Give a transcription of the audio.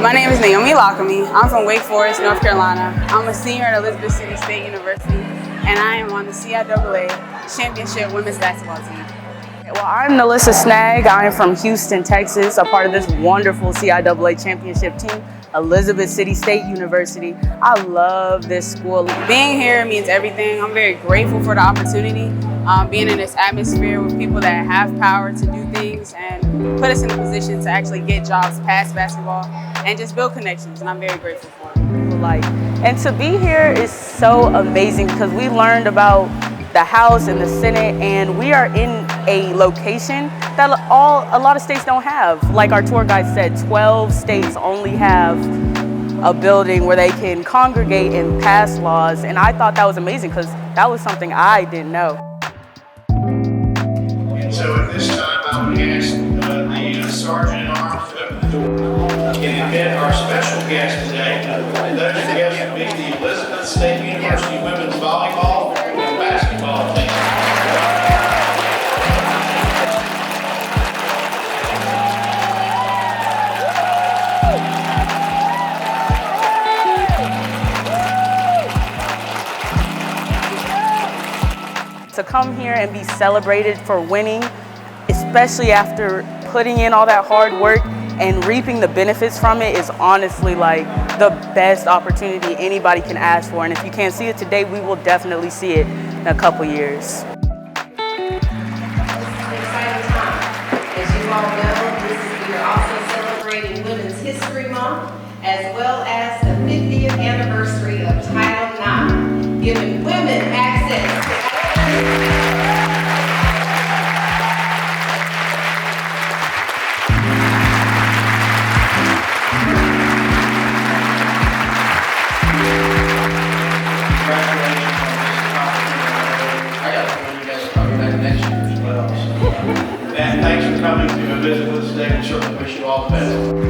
My name is Naomi Lockamy. I'm from Wake Forest, North Carolina. I'm a senior at Elizabeth City State University, and I am on the CIAA Championship Women's Basketball team. Well, I'm Nalissa Snag. I'm from Houston, Texas, a part of this wonderful CIAA Championship team, Elizabeth City State University. I love this school. Being here means everything. I'm very grateful for the opportunity. Being in this atmosphere with people that have power to do things and put us in a position to actually get jobs past basketball and just build connections, and I'm very grateful for it. And to be here is so amazing because we learned about the House and the Senate, and we are in a location that a lot of states don't have. Like our tour guide said, 12 states only have a building where they can congregate and pass laws, and I thought that was amazing because that was something I didn't know. And so at this time, I would ask the Sergeant at Arms to open the door and admit our special guest today. And those guests would be the Elizabeth State University Women's Volleyball and Basketball team. To come here and be celebrated for winning, especially after putting in all that hard work and reaping the benefits from it, is honestly like the best opportunity anybody can ask for. And if you can't see it today, we will definitely see it in a couple years. It's an exciting time. As you all know, we are also celebrating Women's History Month, as well as the 50th anniversary of Title IX, giving women access to And thanks for coming to Elizabeth State, and certainly wish you all the best.